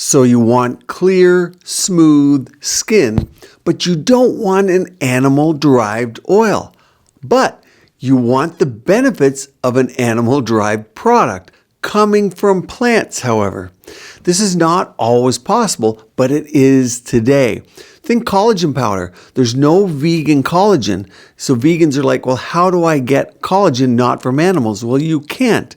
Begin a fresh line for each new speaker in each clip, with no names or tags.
So you want clear, smooth skin, but you don't want an animal-derived oil. But you want the benefits of an animal-derived product coming from plants, however. This is not always possible, but it is today. Think collagen powder. There's no vegan collagen. So vegans are like, well, how do I get collagen not from animals? Well, you can't.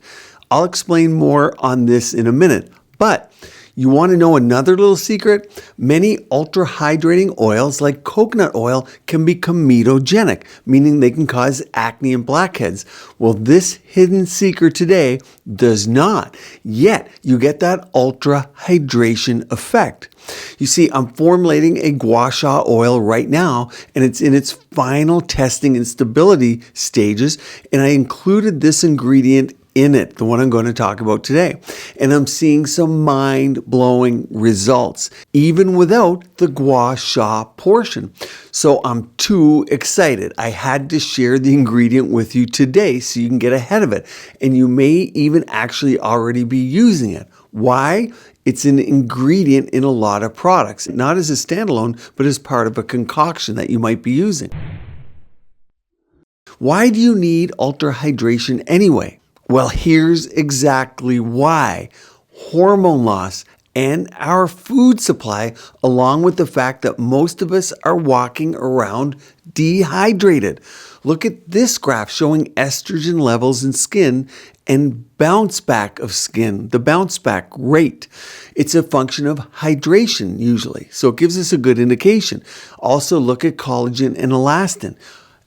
I'll explain more on this in a minute. But you want to know another little secret? Many ultra-hydrating oils like coconut oil can be comedogenic, meaning they can cause acne and blackheads. Well, this hidden secret today does not. Yet, you get that ultra-hydration effect. You see, I'm formulating a gua sha oil right now, and it's in its final testing and stability stages, and I included this ingredient in it, the one I'm going to talk about today. And I'm seeing some mind-blowing results, even without the gua sha portion. So I'm too excited. I had to share the ingredient with you today so you can get ahead of it. And you may even actually already be using it. Why? It's an ingredient in a lot of products, not as a standalone, but as part of a concoction that you might be using. Why do you need ultra hydration anyway? Well, here's exactly why. Hormone loss and our food supply, along with the fact that most of us are walking around dehydrated. Look at this graph showing estrogen levels in skin and bounce back of skin, the bounce back rate. It's a function of hydration usually, so it gives us a good indication. Also look at collagen and elastin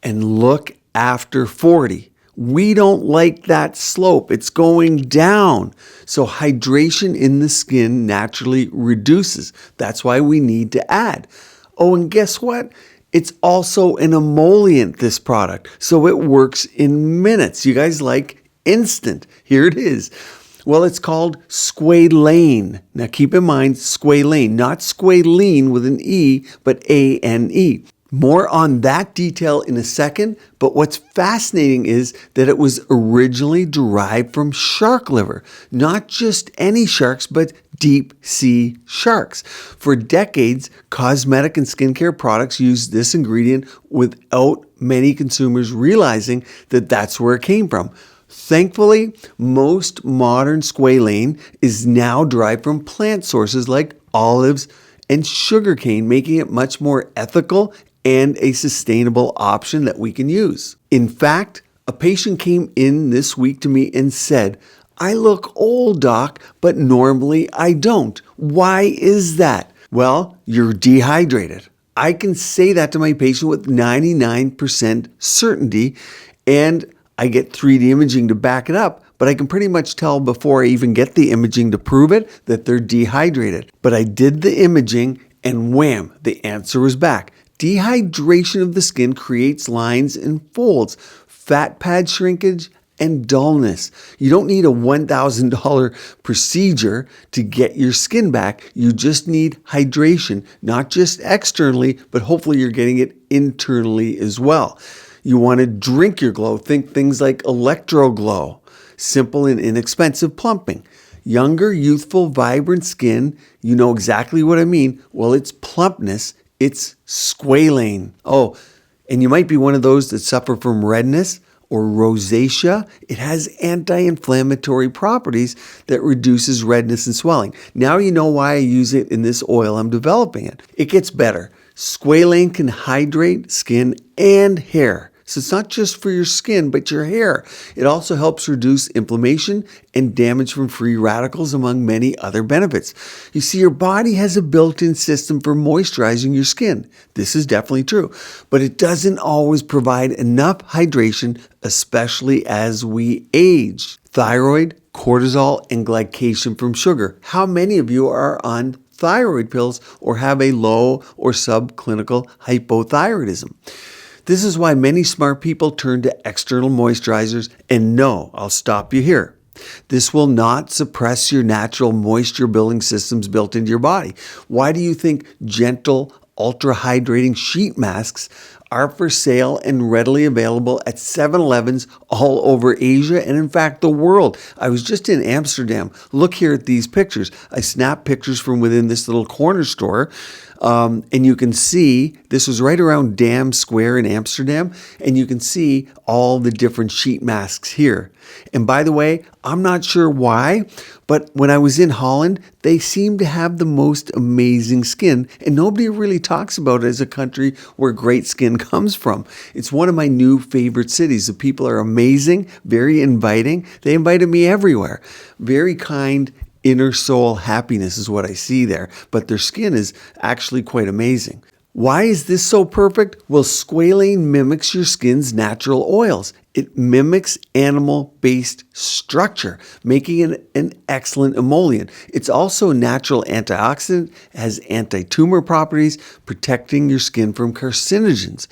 and look after 40. We don't like that slope. It's going down. So hydration in the skin naturally reduces. That's why we need to add. Oh, and guess what? It's also an emollient, this product. So it works in minutes. You guys like instant. Here it is. Well, it's called SQUALANE. Now keep in mind, SQUALANE, not squalene with an E, but A-N-E. More on that detail in a second, but what's fascinating is that it was originally derived from shark liver. Not just any sharks, but deep sea sharks. For decades, cosmetic and skincare products used this ingredient without many consumers realizing that that's where it came from. Thankfully, most modern squalane is now derived from plant sources like olives and sugarcane, making it much more ethical and a sustainable option that we can use. In fact, a patient came in this week to me and said, I look old, doc, but normally I don't. Why is that? Well, you're dehydrated. I can say that to my patient with 99% certainty, and I get 3D imaging to back it up, but I can pretty much tell before I even get the imaging to prove it that they're dehydrated. But I did the imaging and wham, the answer was back. Dehydration of the skin creates lines and folds, fat pad shrinkage, and dullness. You don't need a $1,000 procedure to get your skin back. You just need hydration, not just externally, but hopefully you're getting it internally as well. You want to drink your glow. Think things like ElectroGlo, simple and inexpensive plumping. Younger, youthful, vibrant skin, you know exactly what I mean. Well, it's plumpness. It's SQUALANE. Oh, and you might be one of those that suffer from redness or rosacea. It has anti-inflammatory properties that reduces redness and swelling. Now you know why I use it in this oil I'm developing it. It gets better. SQUALANE can hydrate skin and hair. So it's not just for your skin, but your hair. It also helps reduce inflammation and damage from free radicals, among many other benefits. You see, your body has a built-in system for moisturizing your skin. This is definitely true, but it doesn't always provide enough hydration, especially as we age. Thyroid, cortisol, and glycation from sugar. How many of you are on thyroid pills or have a low or subclinical hypothyroidism? This is why many smart people turn to external moisturizers, and no, I'll stop you here. This will not suppress your natural moisture building systems built into your body. Why do you think gentle, ultra hydrating sheet masks are for sale and readily available at 7-Elevens all over Asia and in fact the world. I was just in Amsterdam. Look here at these pictures. I snapped pictures from within this little corner store. And you can see, this was right around Dam Square in Amsterdam, and you can see all the different sheet masks here. And by the way, I'm not sure why, but when I was in Holland, they seem to have the most amazing skin, and nobody really talks about it as a country where great skin comes from. It's one of my new favorite cities. The people are amazing, very inviting. They invited me everywhere. Very kind. Inner soul happiness is what I see there, but their skin is actually quite amazing. Why is this so perfect? Well, squalane mimics your skin's natural oils. It mimics animal-based structure, making it an excellent emollient. It's also a natural antioxidant, has anti-tumor properties, protecting your skin from carcinogens.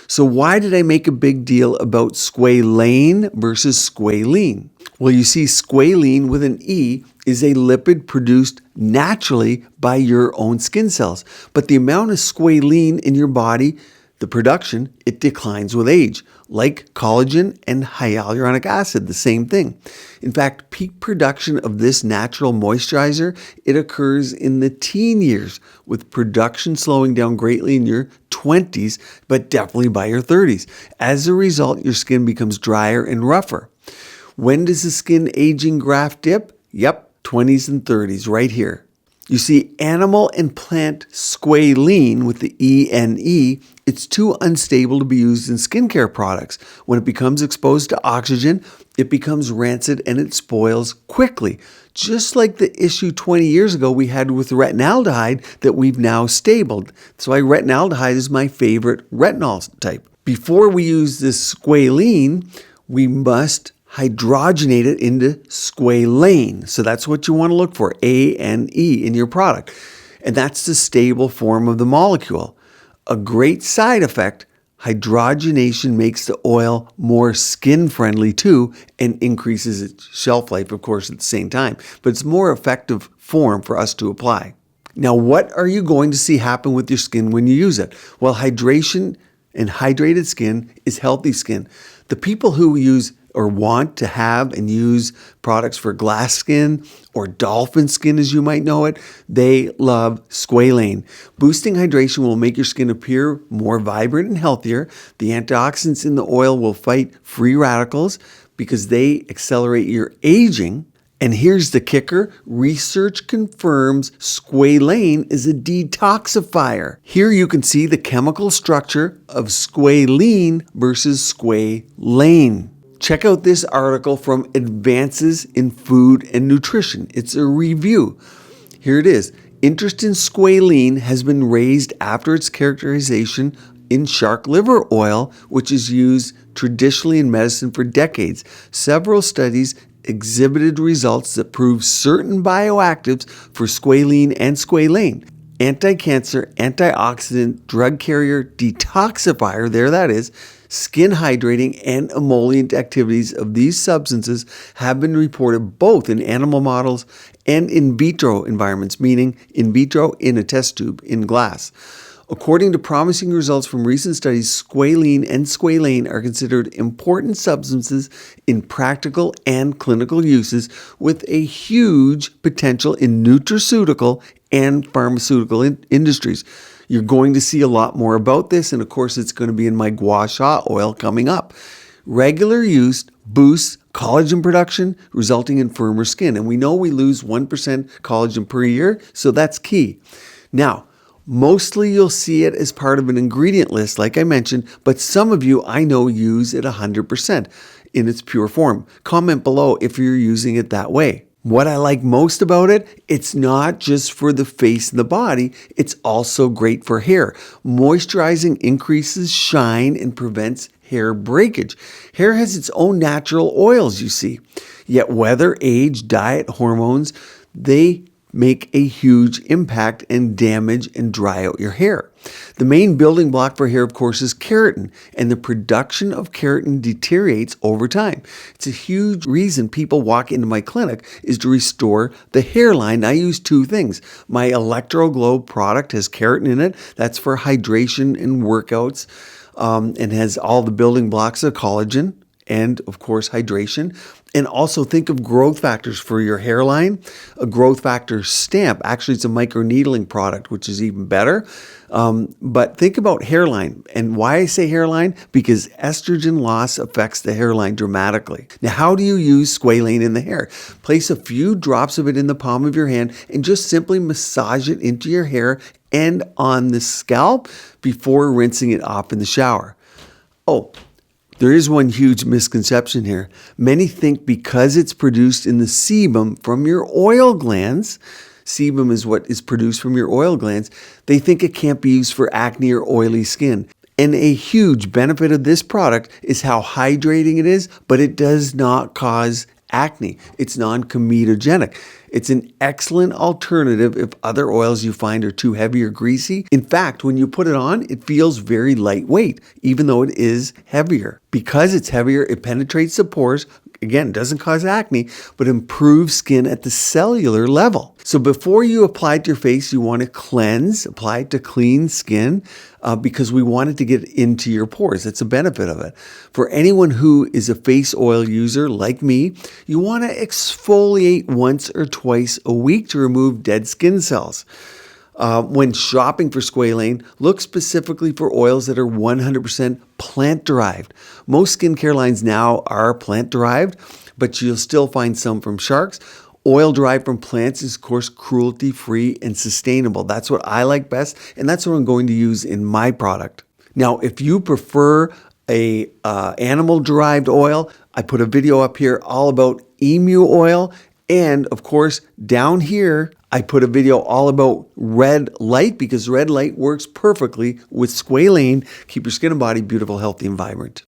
So why did I make a big deal about squalane versus squalene? Well, you see, squalene with an E is a lipid produced naturally by your own skin cells. But the amount of squalene in your body, the production, it declines with age, like collagen and hyaluronic acid, the same thing. In fact, peak production of this natural moisturizer, it occurs in the teen years, with production slowing down greatly in your 20s, but definitely by your 30s. As a result, your skin becomes drier and rougher. When does the skin aging graph dip? Yep, 20s and 30s, right here. You see, animal and plant squalene with the ENE, it's too unstable to be used in skincare products. When it becomes exposed to oxygen, it becomes rancid and it spoils quickly. Just like the issue 20 years ago we had with retinaldehyde that we've now stabled. That's why retinaldehyde is my favorite retinol type. Before we use this squalene, we must hydrogenate it into squalane. So that's what you want to look for, ANE in your product. And that's the stable form of the molecule. A great side effect, hydrogenation makes the oil more skin friendly too and increases its shelf life, of course, at the same time. But it's a more effective form for us to apply. Now, what are you going to see happen with your skin when you use it? Well, hydration and hydrated skin is healthy skin. The people who use or want to have and use products for glass skin or dolphin skin, as you might know it, they love squalane. Boosting hydration will make your skin appear more vibrant and healthier. The antioxidants in the oil will fight free radicals because they accelerate your aging. And here's the kicker. Research confirms squalane is a detoxifier. Here you can see the chemical structure of squalene versus squalane. Check out this article from Advances in Food and Nutrition. It's a review. Here it is. Interest in squalene has been raised after its characterization in shark liver oil, which is used traditionally in medicine for decades. Several studies exhibited results that prove certain bioactives for squalene and squalane. Anti-cancer, antioxidant, drug carrier, detoxifier, there that is, skin hydrating and emollient activities of these substances have been reported both in animal models and in vitro environments, meaning in vitro in a test tube in glass. According to promising results from recent studies, squalene and squalane are considered important substances in practical and clinical uses with a huge potential in nutraceutical and pharmaceutical industries. You're going to see a lot more about this, and of course it's going to be in my gua sha oil coming up. Regular use boosts collagen production, resulting in firmer skin. And we know we lose 1% collagen per year, so that's key. Now, mostly you'll see it as part of an ingredient list, like I mentioned, but some of you I know use it 100% in its pure form. Comment below if you're using it that way. What I like most about it, it's not just for the face and the body, it's also great for hair. Moisturizing increases shine and prevents hair breakage. Hair has its own natural oils, you see. Yet weather, age, diet, hormones, they make a huge impact and damage and dry out your hair. The main building block for hair, of course, is keratin, and the production of keratin deteriorates over time. It's a huge reason people walk into my clinic is to restore the hairline. I use two things. My ElectroGlo product has keratin in it. That's for hydration and workouts. and has all the building blocks of collagen and, of course, hydration. And also think of growth factors for your hairline. A growth factor stamp. Actually, it's a microneedling product, which is even better. But think about hairline. And why I say hairline? Because estrogen loss affects the hairline dramatically. Now, how do you use squalane in the hair? Place a few drops of it in the palm of your hand and just simply massage it into your hair and on the scalp before rinsing it off in the shower. Oh, there is one huge misconception here. Many think because it's produced in the sebum from your oil glands, sebum is what is produced from your oil glands, they think it can't be used for acne or oily skin. And a huge benefit of this product is how hydrating it is, but it does not cause acne. It's non-comedogenic. It's an excellent alternative if other oils you find are too heavy or greasy. In fact, when you put it on, it feels very lightweight, even though it is heavier. Because it's heavier, it penetrates the pores. Again, doesn't cause acne, but improves skin at the cellular level. So before you apply it to your face, you want to cleanse, apply it to clean skin because we want it to get into your pores. That's a benefit of it. For anyone who is a face oil user like me, you want to exfoliate once or twice a week to remove dead skin cells. When shopping for squalane, look specifically for oils that are 100% plant-derived. Most skincare lines now are plant-derived, but you'll still find some from sharks. Oil derived from plants is, of course, cruelty-free and sustainable. That's what I like best, and that's what I'm going to use in my product. Now, if you prefer a animal-derived oil, I put a video up here all about emu oil. And of course, down here, I put a video all about red light because red light works perfectly with squalane. Keep your skin and body beautiful, healthy, and vibrant.